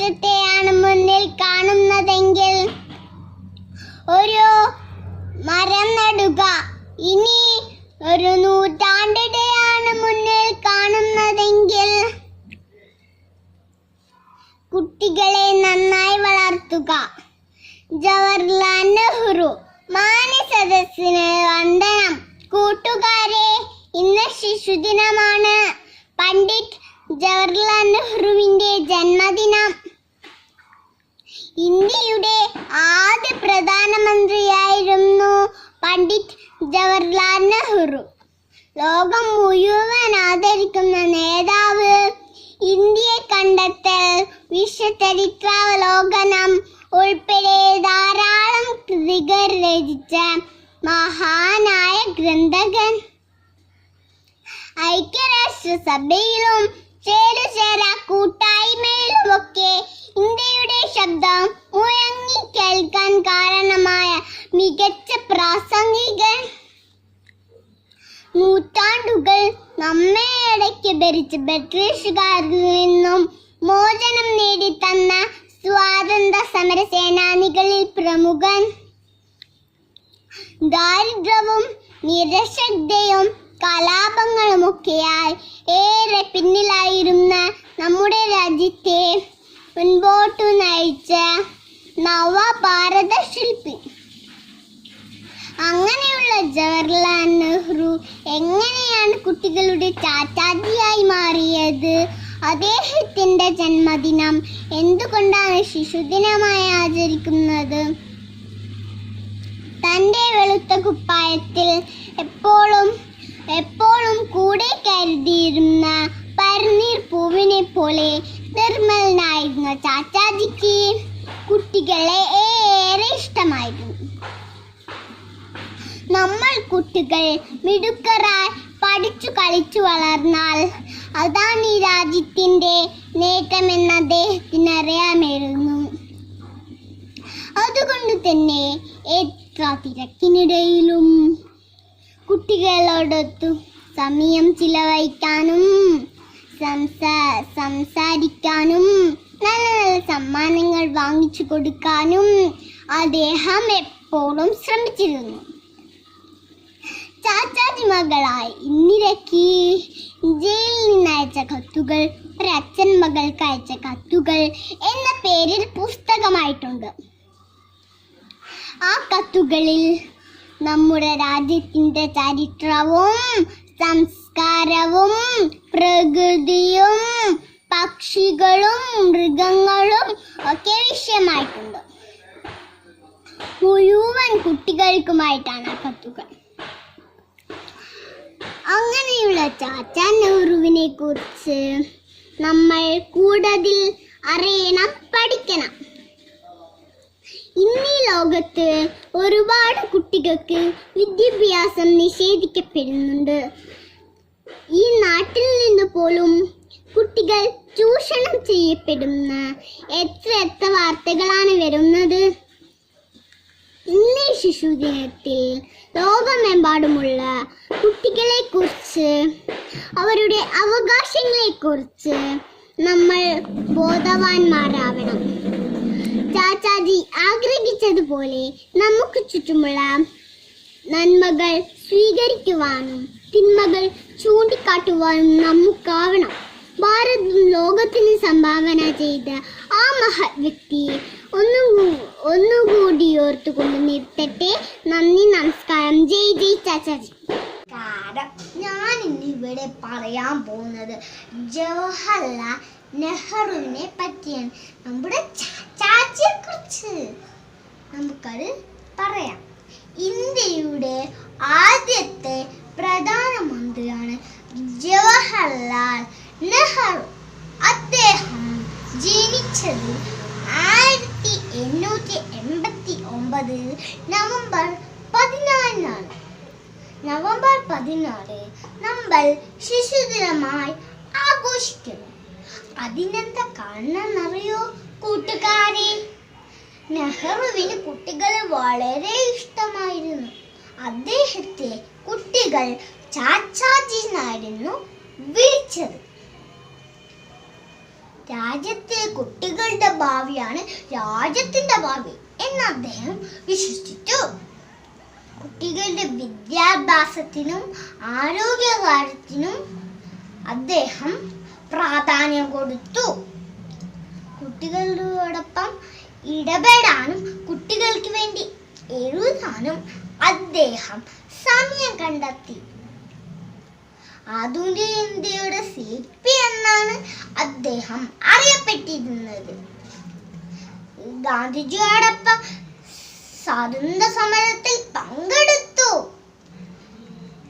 വർഷത്തെയാണ് മുന്നിൽ കാണുന്നതെങ്കിൽ ഒരു മരം നടുക. ഇനി ഒരു നൂറ്റാണ്ടിടെയാണ് മുന്നിൽ കാണുന്നതെങ്കിൽ കുട്ടികളെ നന്നായി വളർത്തുക. ജവഹർലാൽ നെഹ്റു. മാന്യസദസ്സിന് വന്ദനം. കൂട്ടുകാരെ, ഇന്ന് ശിശുദിനമാണ്. പണ്ഡിറ്റ് ജവഹർലാൽ നെഹ്റുവിന്റെ ജന്മദിനം. ഇന്ത്യയുടെ ആദ്യ പ്രധാനമന്ത്രിയായിരുന്നു പണ്ഡിറ്റ് ജവഹർലാൽ നെഹ്റു. ലോകം മുഴുവൻ ആദരിക്കുന്ന നേതാവ്. ഇന്ത്യയെ കണ്ടെത്തൽ, വിശ്വചരിത്രാവലോകനം ഉൾപ്പെടെ ധാരാളം കൃതികൾ രചിച്ച മഹാനായ ഗ്രന്ഥകൻ. ഐക്യരാഷ്ട്രസഭയിലും ചേരുചേരാ കൂട്ടായ്മയിലുമൊക്കെ ഇന്ത്യയുടെ ശബ്ദം മുഴങ്ങി കേൾക്കാൻ കാരണമായ മികച്ച പ്രാസംഗികൻ. നൂറ്റാണ്ടുകൾ നമ്മെ അടക്കി ഭരിച്ച ബ്രിട്ടീഷുകാരിൽ നിന്നും മോചനം നേടിത്തന്ന സ്വാതന്ത്ര്യ സമര സേനാനികളിൽ പ്രമുഖൻ. ദാരിദ്ര്യവും നിരക്ഷരതയും കലാപങ്ങളുമൊക്കെയായി ഏറെ പിന്നിലായിരുന്ന നമ്മുടെ രാജ്യത്തെ മുൻപോട്ടു നയിച്ച നവഭാരത ശില്പി. അങ്ങനെയുള്ള ജവഹർലാൽ നെഹ്റു എങ്ങനെയാണ് കുട്ടികളുടെ ചാച്ചാജിയായി മാറിയത്? അദ്ദേഹത്തിന്റെ ജന്മദിനം എന്തുകൊണ്ടാണ് ശിശുദിനമായി ആചരിക്കുന്നത്? തന്റെ വെളുത്ത കുപ്പായത്തിൽ എപ്പോഴും കൂടെ കരുതിയിരുന്ന പനിനീർ പൂവിനെ പോലെ നിർമ്മലനായിരുന്ന ചാച്ചാജിക്ക് കുട്ടികളെ ഏറെ ഇഷ്ടമായിരുന്നു. നമ്മൾ കുട്ടികൾ മിടുക്കരായി പഠിച്ചു കളിച്ചു വളർന്നാൽ അതാണ് ഈ രാജ്യത്തിന്റെ നേട്ടമെന്ന് അദ്ദേഹത്തിന് അറിയാമായിരുന്നു. അതുകൊണ്ട് തന്നെ എത്ര തിരക്കിനിടയിലും കുട്ടികളോടൊത്തു സമയം ചിലവഴിക്കാനും സംസാരിക്കാനും നല്ല നല്ല സമ്മാനങ്ങൾ വാങ്ങിച്ചു കൊടുക്കാനും അദ്ദേഹം എപ്പോഴും ശ്രമിച്ചിരുന്നു. ചാച്ചാജി മകളായി ഇന്ദിരയ്ക്ക് ജയിലിൽ നിന്നയച്ച കത്തുകൾ, ഒരച്ഛൻ മകൾക്ക് അയച്ച കത്തുകൾ എന്ന പേരിൽ പുസ്തകമായിട്ടുണ്ട്. ആ കത്തുകളിൽ നമ്മുടെ രാജ്യത്തിന്റെ ചരിത്രവും സംസ്കാരവും പ്രകൃതിയും പക്ഷികളും മൃഗങ്ങളും ഒക്കെ വിഷയമായിട്ടുണ്ട്. മുഴുവൻ കുട്ടികൾക്കുമായിട്ടാണ് ആ കത്തുകൾ. അങ്ങനെയുള്ള ചാച്ചാ നെഹ്റുവിനെ കുറിച്ച് നമ്മൾ കൂടുതൽ അറിയണം, പഠിക്കണം. ഇന്നീ ലോകത്ത് ഒരുപാട് കുട്ടികൾക്ക് വിദ്യാഭ്യാസം നിഷേധിക്കപ്പെടുന്നുണ്ട്. ഈ നാട്ടിൽ നിന്ന് പോലും കുട്ടികൾ ചൂഷണം ചെയ്യപ്പെടുന്ന എത്ര വാർത്തകളാണ് വരുന്നത്. ഇന്നേ ശിശുദിനത്തിൽ ലോകമെമ്പാടുമുള്ള കുട്ടികളെ കുറിച്ച്, അവരുടെ അവകാശങ്ങളെ കുറിച്ച് നമ്മൾ ബോധവാന്മാരാവണം. ചാച്ചാജി ആഗ്രഹിച്ചതുപോലെ നമുക്ക് ചുറ്റുമുള്ള നന്മകൾ സ്വീകരിക്കുവാനും തിന്മകൾ ചൂണ്ടിക്കാട്ടുവാനും നമുക്കാവണം. ഭാരതം ലോകത്തിന് സംഭാവന ചെയ്ത ആ മഹത് വ്യക്തിയെ ഒന്നുകൂടി ഓർത്തുകൊണ്ട് നിർത്തട്ടെ. നന്ദി, നമസ്കാരം. ജയ് ജയ് ചാച്ചാജി. ഞാൻ ഇന്നിവിടെ പറയാൻ പോകുന്നത് ജവഹർലാൽ നെഹ്റുവിനെ പറ്റിയാണ്. നമ്മുടെ ചാച്ചാജിയെ കുറിച്ച് നമുക്കത് പറയാം. ഇന്ത്യയുടെ ആദ്യത്തെ പ്രധാനമന്ത്രിയാണ് ജവഹർലാൽ നെഹ്റു. അദ്ദേഹം ജനിച്ചത് 1889 നവംബർ 14 നവംബർ 14 നമ്മൾ ശിശുദിനമായി ആഘോഷിക്കുന്നു. അതിനെന്താ കാരണം അറിയോ കൂട്ടുകാരെ? നെഹ്റുവിന് കുട്ടികളെ വളരെ ഇഷ്ടമായിരുന്നു. അദ്ദേഹത്തെ കുട്ടികൾ ചാച്ചാജി എന്നായിരുന്നു വിളിച്ചത്. രാജ്യത്തെ കുട്ടികളുടെ ഭാവിയാണ് രാജ്യത്തിന്റെ ഭാവി എന്ന് അദ്ദേഹം വിശ്വസിച്ചു. കുട്ടികളുടെ വിദ്യാഭ്യാസത്തിനും ആരോഗ്യകാര്യത്തിനും അദ്ദേഹം പ്രാധാന്യം കൊടുത്തു. കുട്ടികളോടൊപ്പം ഇടപെടാനും കുട്ടികൾക്ക് വേണ്ടി എഴുതാനും അദ്ദേഹം സമയം കണ്ടെത്തി. ആധുനിക ഇന്ത്യയുടെ ശില്പി എന്നാണ് അദ്ദേഹം അറിയപ്പെട്ടിരുന്നത്. ഗാന്ധിജിയോടൊപ്പം സ്വാതന്ത്ര്യ സമരത്തിൽ പങ്കെടുത്തു.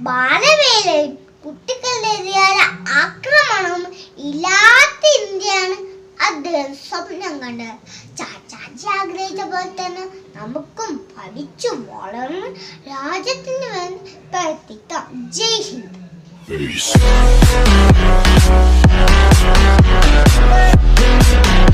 ബാലവേലയും കുട്ടികൾക്കെതിരായ ആക്രമണവും ഇല്ലാത്ത ഇന്ത്യയാണ് അദ്ദേഹം സ്വപ്നം കണ്ടത്. ചാച്ചാജി ആഗ്രഹിച്ച പോലെ തന്നെ നമുക്കും പഠിച്ചു വളർന്ന് രാജ്യത്തിന് വേണ്ടി പ്രവർത്തിക്കാം. ജയ് ഹിന്ദ്.